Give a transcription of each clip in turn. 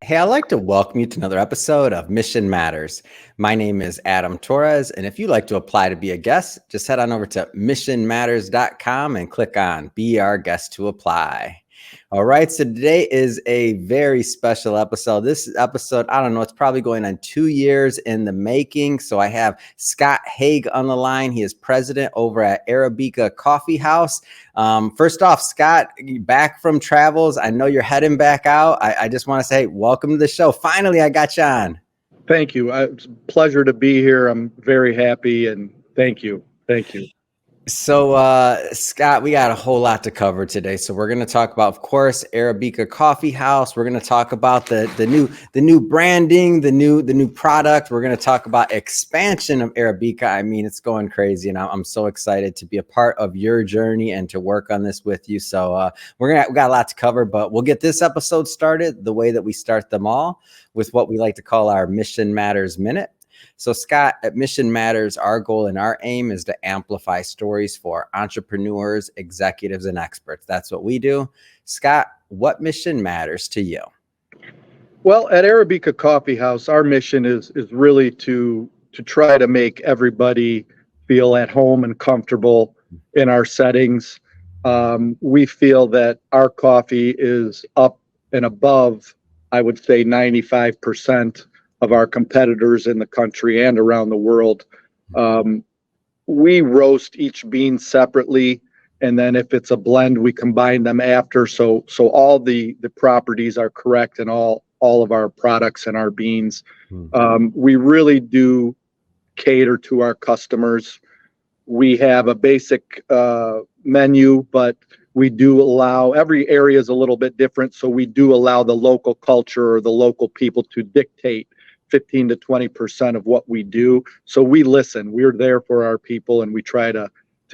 Hey, I'd like to welcome you to another episode of Mission Matters. My name is Adam Torres, and if you'd like to apply to be a guest, just head on over to missionmatters.com and click on Be Our Guest to Apply. All right, so today is a very special episode. This episode, I don't know, it's probably going on 2 years in the making. So I have Scott Haig on the line. He is president over at Arabica Coffee House. First off, Scott, back from travels. I know you're heading back out. I just want to say welcome to the show. Finally, I got you on. Thank you. It's a pleasure to be here. I'm very happy, and thank you. Thank you. So, Scott, we got a whole lot to cover today. So we're going to talk about, of course, Arabica Coffee House. We're going to talk about the new branding, the new product. We're going to talk about expansion of Arabica. I mean, it's going crazy, and I'm so excited to be a part of your journey and to work on this with you. So we got a lot to cover, but we'll get this episode started the way that we start them all, with what we like to call our Mission Matters Minute. So, Scott, at Mission Matters, our goal and our aim is to amplify stories for entrepreneurs, executives, and experts. That's what we do. Scott, what mission matters to you? Well, at Arabica Coffee House, our mission is really to try to make everybody feel at home and comfortable in our settings. We feel that our coffee is up and above, I would say, 95% of our competitors in the country and around the world. We roast each bean separately, and then if it's a blend, we combine them after. So all the properties are correct in all of our products and our beans. We really do cater to our customers. We have a basic menu, but we do allow, every area is a little bit different, so we do allow the local culture or the local people to dictate 15 to 20% of what we do. So we listen. We're there for our people, and we try to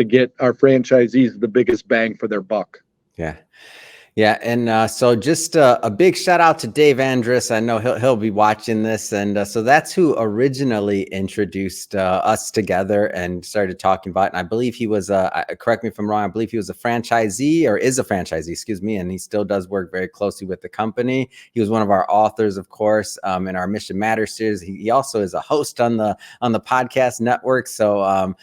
get our franchisees the biggest bang for their buck. Yeah. Yeah, and so just a big shout out to Dave Andrus. I know he'll be watching this, and so that's who originally introduced us together and started talking about it. And I believe he was, correct me if I'm wrong, I believe he was a franchisee, or is a franchisee, excuse me, and he still does work very closely with the company. He was one of our authors, of course, in our Mission Matters series. He also is a host on the podcast network. So,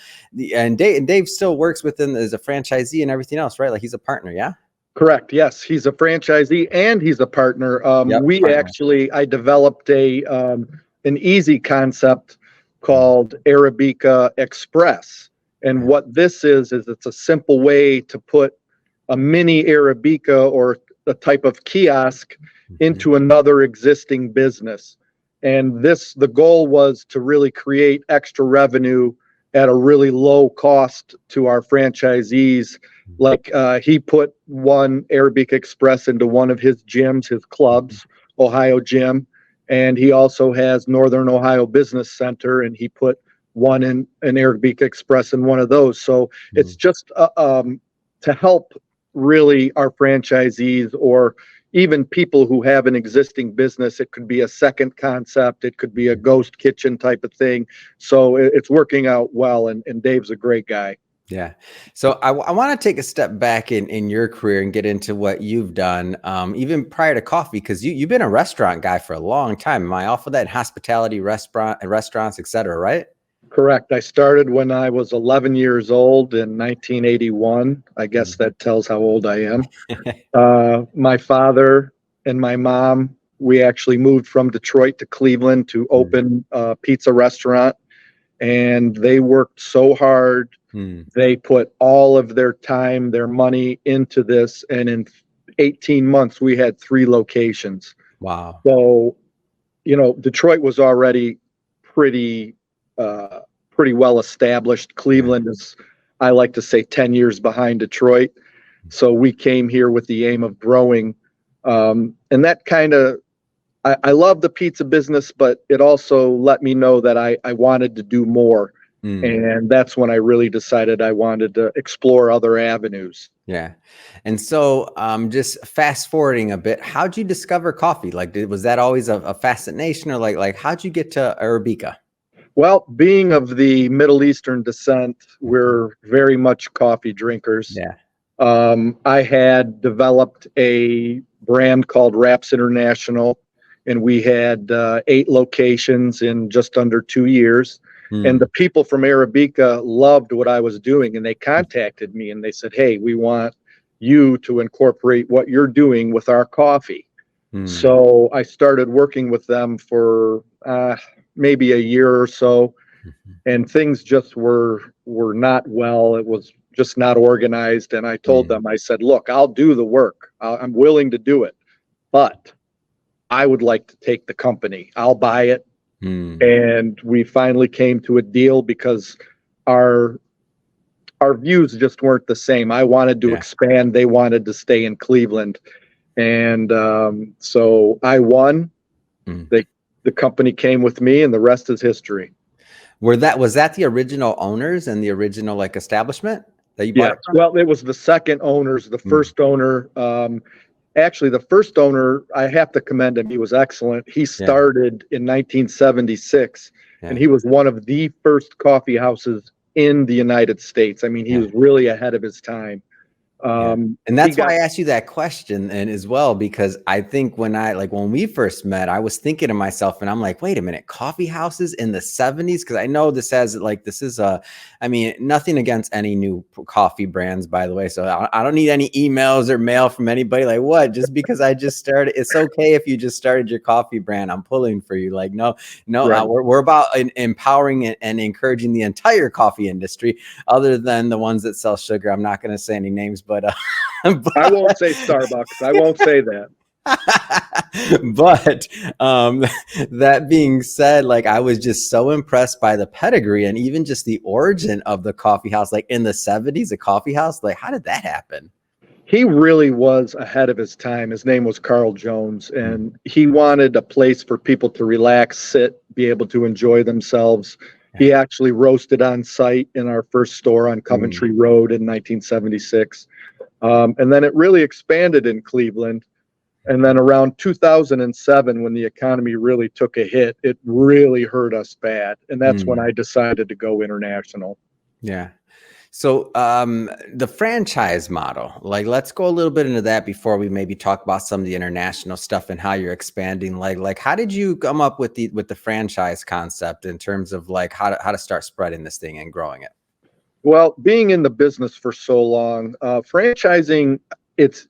and Dave still works within as a franchisee and everything else, right? Like he's a partner, yeah. Correct. Yes, he's a franchisee and he's a partner. I developed an easy concept called Arabica Express, and what this is it's a simple way to put a mini Arabica or a type of kiosk into another existing business. And the goal was to really create extra revenue at a really low cost to our franchisees. Like he put one Arabica Express into one of his gyms, his clubs, Ohio Gym, and he also has Northern Ohio Business Center, and he put one in an Arabica Express in one of those. So it's just to help really our franchisees, or even people who have an existing business. It could be a second concept, it could be a ghost kitchen type of thing. So it's working out well, and Dave's a great guy. Yeah. So I want to take a step back in your career and get into what you've done, even prior to coffee, because you've been a restaurant guy for a long time. Am I off of that? Hospitality, restaurants, et cetera, right? Correct. I started when I was 11 years old in 1981. I guess that tells how old I am. My father and my mom, we actually moved from Detroit to Cleveland to open a pizza restaurant, and they worked so hard. They put all of their time, their money into this, and in 18 months, we had 3 locations. Wow. So, Detroit was already pretty well established. Cleveland is, I like to say, 10 years behind Detroit. So we came here with the aim of growing. And that kind of, I love the pizza business, but it also let me know that I wanted to do more. And that's when I really decided I wanted to explore other avenues. Yeah. And so just fast forwarding a bit, how'd you discover coffee? Like, was that always a fascination, or like how'd you get to Arabica? Well, being of the Middle Eastern descent, we're very much coffee drinkers. Yeah. I had developed a brand called Wraps International and we had 8 locations in just under 2 years. And the people from Arabica loved what I was doing, and they contacted me and they said, "Hey, we want you to incorporate what you're doing with our coffee." So I started working with them for maybe a year or so, and things just were not well. It was just not organized, and I told them, I said, "Look, I'll do the work. I'm willing to do it, but I would like to take the company. I'll buy it." And we finally came to a deal because our views just weren't the same. I wanted to expand. They wanted to stay in Cleveland. And so I won. The company came with me, and the rest is history. Was that the original owners and the original like establishment that you bought it from? Well, it was the second owners. The first owner, actually, the first owner, I have to commend him. He was excellent. He started in 1976, and he was one of the first coffee houses in the United States. I mean, he was really ahead of his time. And that's why I asked you that question, and as well, because I think when we first met, I was thinking to myself, and I'm like, wait a minute, coffee houses in the 70s? Because I know this is I mean, nothing against any new coffee brands, by the way. So I don't need any emails or mail from anybody. Like, what? Just because I just started, it's okay if you just started your coffee brand. I'm pulling for you. Like, no, we're about empowering and encouraging the entire coffee industry, other than the ones that sell sugar. I'm not going to say any names. But I won't say Starbucks. I won't say that. But that being said, like, I was just so impressed by the pedigree and even just the origin of the coffee house, like in the 70s, a coffee house. Like, how did that happen? He really was ahead of his time. His name was Carl Jones, and he wanted a place for people to relax, sit, be able to enjoy themselves. He actually roasted on site in our first store on Coventry Road in 1976. And then it really expanded in Cleveland. And then around 2007, when the economy really took a hit, it really hurt us bad. And that's when I decided to go international. Yeah. So the franchise model, like, let's go a little bit into that before we maybe talk about some of the international stuff and how you're expanding. Like how did you come up with the franchise concept in terms of like how to start spreading this thing and growing it? Well, being in the business for so long, franchising, it's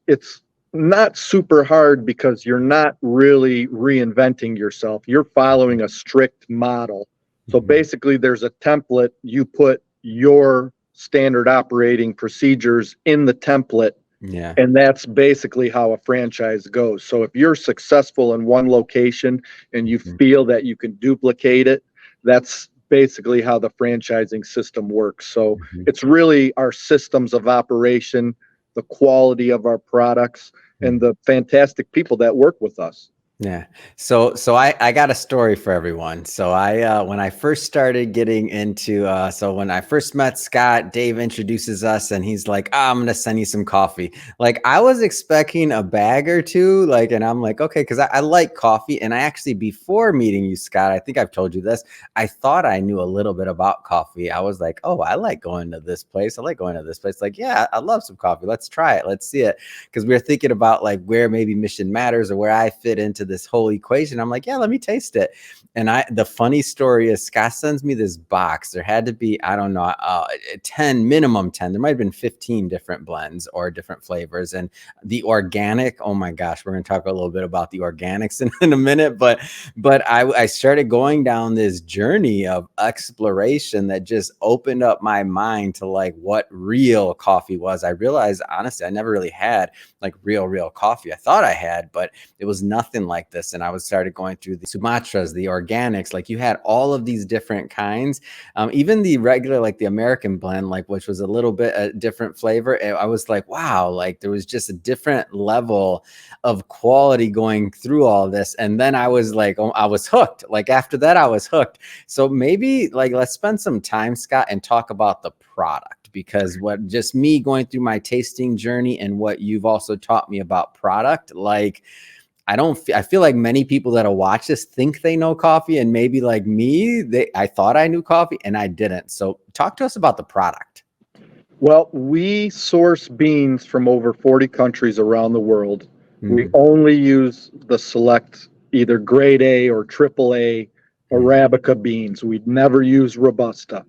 not super hard because you're not really reinventing yourself. You're following a strict model. So basically, there's a template. You put your standard operating procedures in the template. Yeah. And that's basically how a franchise goes. So if you're successful in one location and you feel that you can duplicate it, that's basically how the franchising system works. So it's really our systems of operation, the quality of our products, and the fantastic people that work with us. Yeah. So I got a story for everyone. So when I first started getting into, so when I first met Scott, Dave introduces us and he's like, I'm going to send you some coffee. Like, I was expecting a bag or two, like, and I'm like, okay, because I like coffee. And I actually, before meeting you, Scott, I think I've told you this, I thought I knew a little bit about coffee. I was like, oh, I like going to this place. I like going to this place. Like, yeah, I love some coffee. Let's try it. Let's see it. Because we were thinking about like where maybe Mission Matters or where I fit into this whole equation. I'm like, yeah, let me taste it. And the funny story is Scott sends me this box. There had to be, I don't know, 10, minimum 10. There might've been 15 different blends or different flavors. And the organic, oh my gosh, we're going to talk a little bit about the organics in a minute. But I started going down this journey of exploration that just opened up my mind to like what real coffee was. I realized, honestly, I never really had like real coffee. I thought I had, but it was nothing like this. And I started going through the Sumatras, the organics, like you had all of these different kinds, even the regular, like the American blend, like, which was a little bit a different flavor. I was like, wow, like there was just a different level of quality going through all this. And then I was like, oh, I was hooked. Like after that, I was hooked. So maybe like, let's spend some time, Scott, and talk about the product. Because what just me going through my tasting journey and what you've also taught me about product, like I feel like many people that'll watch this think they know coffee, and maybe like me, I thought I knew coffee and I didn't. So talk to us about the product. Well, we source beans from over 40 countries around the world. We only use the select either grade A or triple A Arabica beans. We'd never use Robusta.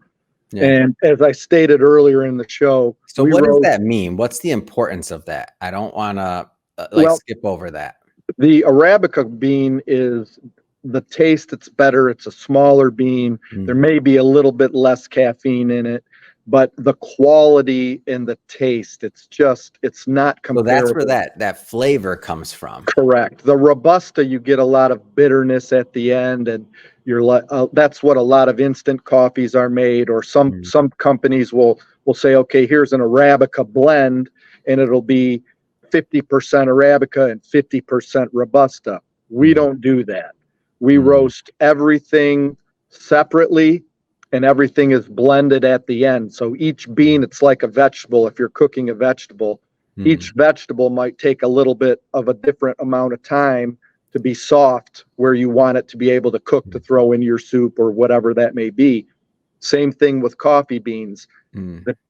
Yeah. And as I stated earlier in the show, So what does that mean? What's the importance of that? I don't want to skip over that. The Arabica bean is the taste. It's better. It's a smaller bean. There may be a little bit less caffeine in it, but the quality and the taste, it's not comparable. So that's where that flavor comes from. Correct. The Robusta, you get a lot of bitterness at the end, and you're like, that's what a lot of instant coffees are made. Or some companies will say, okay, here's an Arabica blend, and it'll be 50% Arabica and 50% Robusta. We don't do that. We roast everything separately, and everything is blended at the end. So each bean, it's like a vegetable. If you're cooking a vegetable, each vegetable might take a little bit of a different amount of time to be soft where you want it to be able to cook to throw in your soup or whatever that may be. Same thing with coffee beans.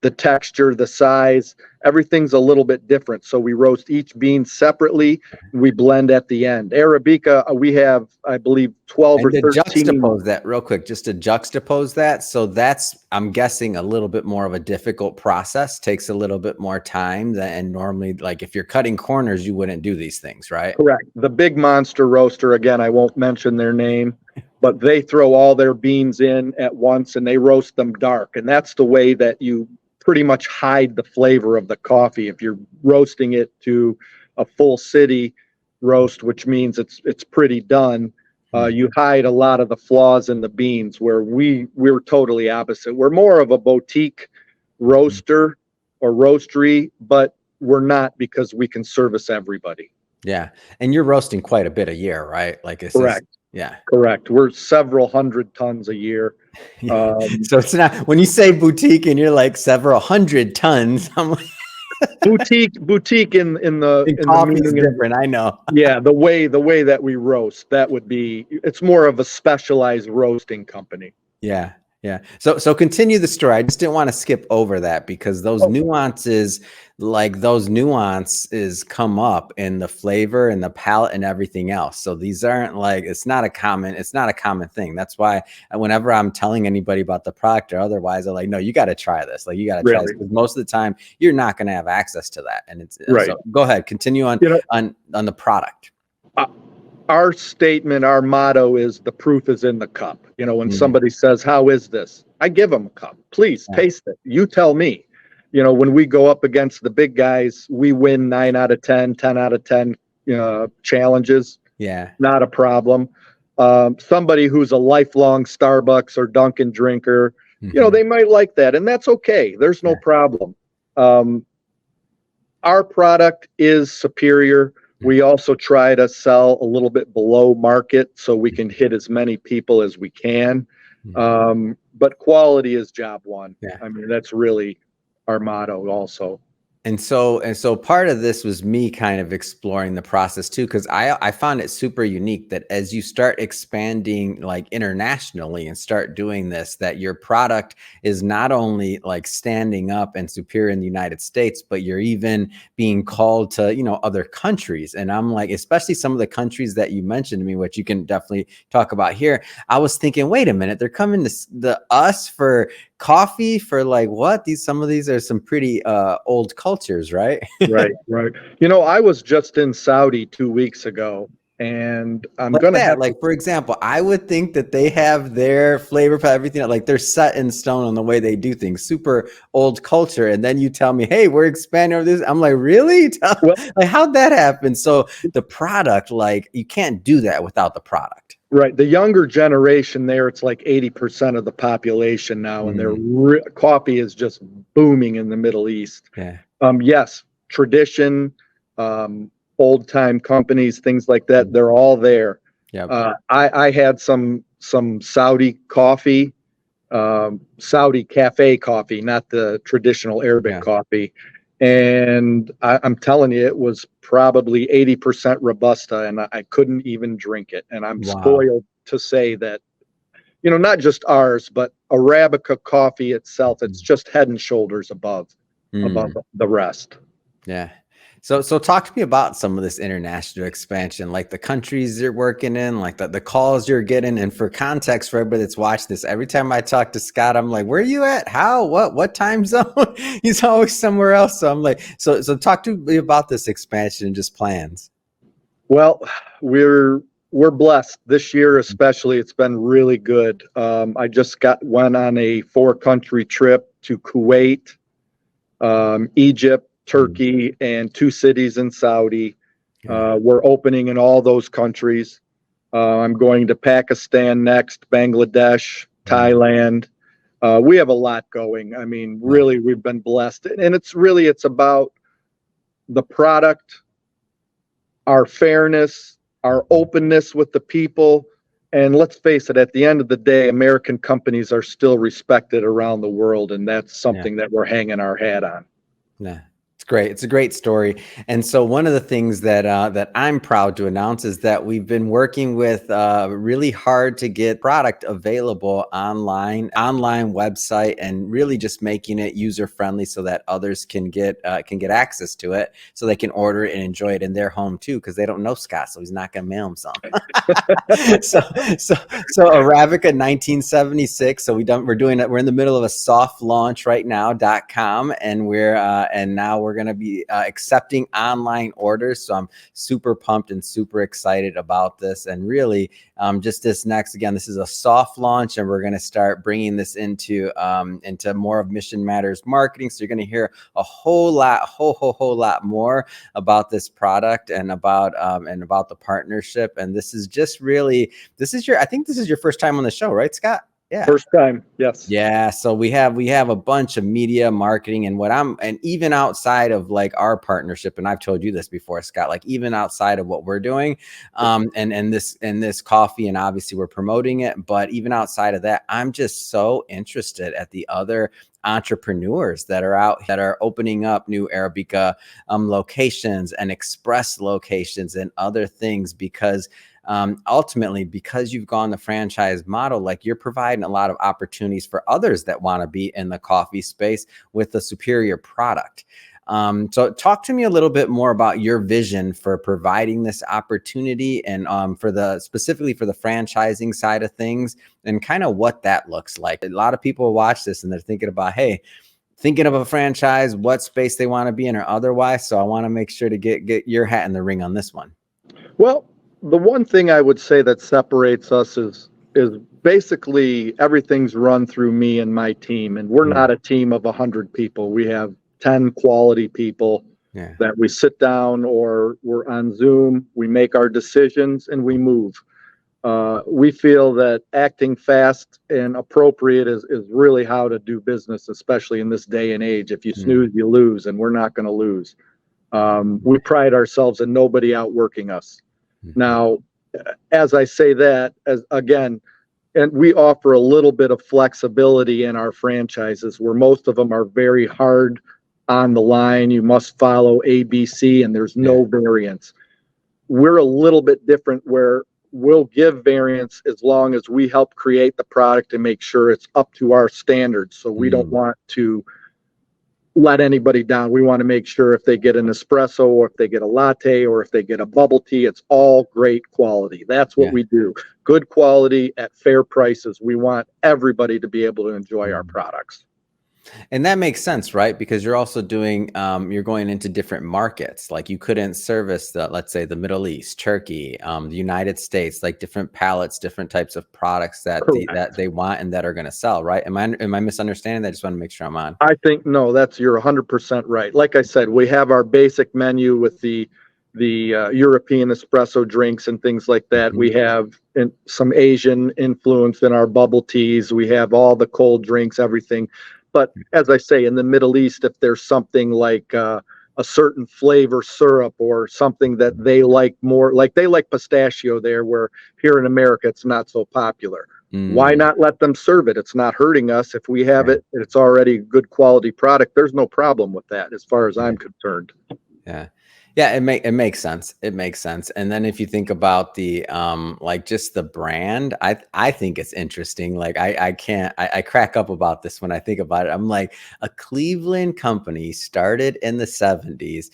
The texture, the size, everything's a little bit different. So we roast each bean separately. We blend at the end. Arabica, we have, I believe, 12 or 13. Juxtapose that real quick, just to juxtapose that. So that's, I'm guessing, a little bit more of a difficult process, takes a little bit more time and normally, like if you're cutting corners, you wouldn't do these things, right? Correct. The big monster roaster, again, I won't mention their name, but they throw all their beans in at once and they roast them dark. And that's the way that you pretty much hide the flavor of the coffee. If you're roasting it to a full city roast, which means it's pretty done, you hide a lot of the flaws in the beans, where we're totally opposite. We're more of a boutique roaster or roastery, but we're not, because we can service everybody. Yeah. And you're roasting quite a bit a year, right? Like it's correct. Yeah. Correct. We're several hundred tons a year. So it's not, when you say boutique and you're like several hundred tons, I'm like boutique in coffee is different. I know. Yeah. The way that we roast, it's more of a specialized roasting company. Yeah. Yeah. So continue the story. I just didn't want to skip over that, because those nuances come up in the flavor and the palate and everything else. So these aren't like, it's not a common thing. That's why whenever I'm telling anybody about the product or otherwise, I'm like, no, you got to try this. Like, you got to try this, because most of the time you're not going to have access to that. And it's right. So go ahead, continue on the product. Our statement, our motto is the proof is in the cup. When somebody says, how is this? I give them a cup. Please taste it. You tell me. When we go up against the big guys, we win 9 out of 10, 10 out of 10 challenges. Yeah. Not a problem. Somebody who's a lifelong Starbucks or Dunkin' drinker, they might like that. And that's okay. There's no problem. Our product is superior. We also try to sell a little bit below market so we can hit as many people as we can. But quality is job one. Yeah. I mean, that's really our motto also. And so part of this was me kind of exploring the process too, because I found it super unique that as you start expanding like internationally and start doing this, that your product is not only like standing up and superior in the United States, but you're even being called to, other countries. And I'm like, especially some of the countries that you mentioned to me, which you can definitely talk about here. I was thinking, wait a minute, they're coming to us for coffee for like what? Some of these are some pretty old cultures, right? Right. I was just in Saudi 2 weeks ago, and for example, I would think that they have their flavor for everything, like they're set in stone on the way they do things, super old culture. And then you tell me, hey, we're expanding over this. I'm like, really? Like, how'd that happen? So the product, like, you can't do that without the product. Right. The younger generation there, it's like 80% of the population now, and their coffee is just booming in the Middle East. Yeah. Yes, tradition, old time companies, things like that, they're all there. Yeah. I had some Saudi coffee, Saudi cafe coffee, not the traditional Arabic coffee. And I'm telling you, it was probably 80% Robusta, and I couldn't even drink it. And I'm spoiled to say that, not just ours, but Arabica coffee itself, it's just head and shoulders above the rest. Yeah. So talk to me about some of this international expansion, like the countries you're working in, like the calls you're getting. And for context, for everybody that's watched this, every time I talk to Scott, I'm like, where are you at? How? What time zone? He's always somewhere else. So I'm like, so talk to me about this expansion and just plans. Well, we're blessed this year, especially. It's been really good. I just went on a 4-country trip to Kuwait, Egypt, Turkey, and 2 cities in Saudi. We're opening in all those countries. I'm going to Pakistan next, Bangladesh, Thailand. We have a lot going. I mean, really, we've been blessed. And it's about the product, our fairness, our openness with the people. And let's face it, at the end of the day, American companies are still respected around the world. And that's something that we're hanging our hat on. Yeah, it's great. It's a great story. And so one of the things that that I'm proud to announce is that we've been working with really hard to get product available online website, and really just making it user friendly so that others can get access to it, so they can order it and enjoy it in their home too, because they don't know Scott, so he's not going to mail them something. so Arabica 1976. So we're doing it. We're in the middle of a soft launch right now.com, and now we're going to be accepting online orders. So I'm super pumped and super excited about this. And really, just this next, again, this is a soft launch, and we're going to start bringing this into more of Mission Matters marketing. So you're going to hear a whole lot more about this product and about the partnership. And this is just really, I think this is your first time on the show, right, Scott? Yeah. First time. Yes. Yeah. So we have a bunch of media marketing, and even outside of like our partnership, and I've told you this before, Scott, like even outside of what we're doing, and this coffee, and obviously we're promoting it, but even outside of that, I'm just so interested at the other entrepreneurs that are opening up new Arabica locations and express locations and other things, because ultimately, because you've gone the franchise model, like you're providing a lot of opportunities for others that want to be in the coffee space with a superior product. So talk to me a little bit more about your vision for providing this opportunity, and specifically for the franchising side of things, and kind of what that looks like. A lot of people watch this and they're thinking about, hey, thinking of a franchise, what space they want to be in or otherwise. So I want to make sure to get your hat in the ring on this one. Well, the one thing I would say that separates us is basically everything's run through me and my team, and we're not a team of 100 people. We have 10 quality people that we sit down, or we're on Zoom, we make our decisions, and we move. We feel that acting fast and appropriate is really how to do business, especially in this day and age. If you snooze, you lose, and we're not going to lose. We pride ourselves in nobody outworking us. Now, as I say that, and we offer a little bit of flexibility in our franchises, where most of them are very hard on the line. You must follow ABC, and there's no variance. We're a little bit different, where we'll give variance as long as we help create the product and make sure it's up to our standards. So we don't want to let anybody down. We want to make sure if they get an espresso, or if they get a latte, or if they get a bubble tea, it's all great quality. That's what we do. Good quality at fair prices. We want everybody to be able to enjoy our products. And that makes sense, right? Because you're also doing, you're going into different markets. Like you couldn't service let's say the Middle East, Turkey, the United States, like different palettes, different types of products that they want and that are going to sell, right? Am I misunderstanding that? I just want to make sure I'm on. I think, no, you're 100% right. Like I said, we have our basic menu with the European espresso drinks and things like that. We have some Asian influence in our bubble teas. We have all the cold drinks, everything. But as I say, in the Middle East, if there's something like a certain flavor syrup, or something that they like more, like they like pistachio there, where here in America it's not so popular. Why not let them serve it? It's not hurting us. If we have it and it's already a good quality product, there's no problem with that as far as I'm concerned. Yeah, it makes sense. It makes sense. And then if you think about the like just the brand, I think it's interesting. Like I crack up about this when I think about it. I'm like, a Cleveland company started in the 70s.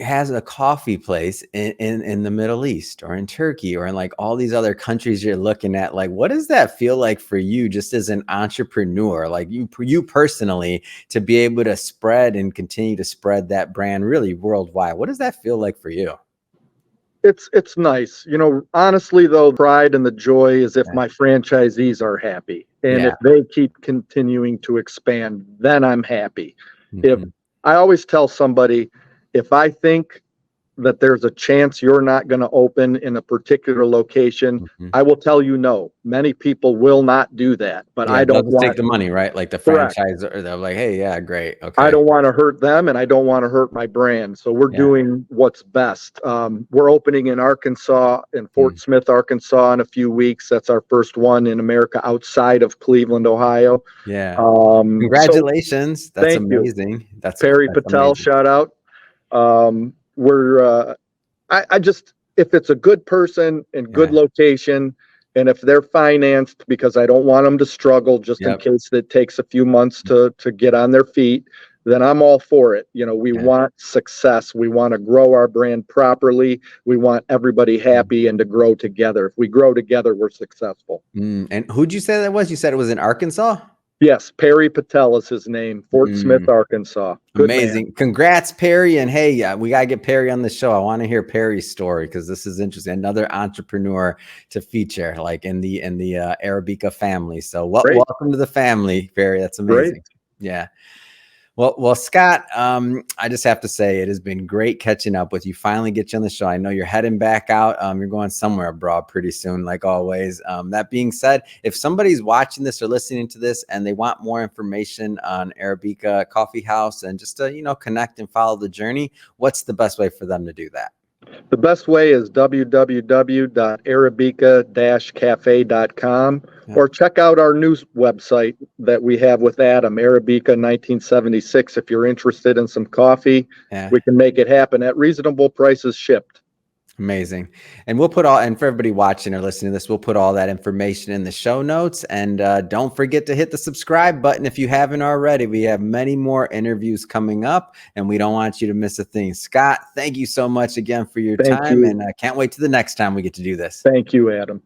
has a coffee place in the Middle East or in Turkey or in like all these other countries you're looking at, like, what does that feel like for you just as an entrepreneur, like you personally, to be able to spread and continue to spread that brand really worldwide? What does that feel like for you? It's nice. Honestly though, pride and the joy is if Yeah. my franchisees are happy and Yeah. if they keep continuing to expand, then I'm happy. If Mhm. I always tell somebody, if I think that there's a chance you're not going to open in a particular location, Mhm. I will tell you no. Many people will not do that, but Yeah, I they'll don't just take want. the money, right? Like the Correct. franchise, or they're like, hey, yeah, great. I Okay. don't want to hurt them and I don't want to hurt my brand. So we're Yeah. doing what's best. We're opening in Arkansas, in Fort Mm. Smith, Arkansas in a few weeks. That's our first one in America outside of Cleveland, Ohio. Yeah. So Congratulations. That's thank you. amazing. Perry That's Patel, amazing. shout out. I just, if it's a good person and good Yeah. location, and if they're financed, because I don't want them to struggle just in Yep. case it takes a few months to get on their feet, then I'm all for it. We Yeah. want success. We want to grow our brand properly. We want everybody happy and to grow together. If we grow together, we're successful. And who'd you say that was? You said it was in Arkansas? Yes, Perry Patel is his name, Fort Smith, Mm. Arkansas. Good man. Amazing. Congrats, Perry. And hey, we got to get Perry on the show. I want to hear Perry's story because this is interesting. Another entrepreneur to feature, like in the Arabica family. So Great, welcome to the family, Perry. That's great. amazing. Yeah. Well, Scott, I just have to say it has been great catching up with you. Finally get you on the show. I know you're heading back out. You're going somewhere abroad pretty soon, like always. That being said, if somebody's watching this or listening to this and they want more information on Arabica Coffee House and just to, connect and follow the journey, what's the best way for them to do that? The best way is www.arabica-cafe.com Yeah. or check out our news website that we have with Adam, Arabica 1976. If you're interested in some coffee, Yeah. we can make it happen at reasonable prices shipped. Amazing. And we'll put and for everybody watching or listening to this, we'll put all that information in the show notes. And don't forget to hit the subscribe button if you haven't already. We have many more interviews coming up and we don't want you to miss a thing. Scott, thank you so much again for your Thank time. you. And I can't wait to the next time we get to do this. Thank you, Adam.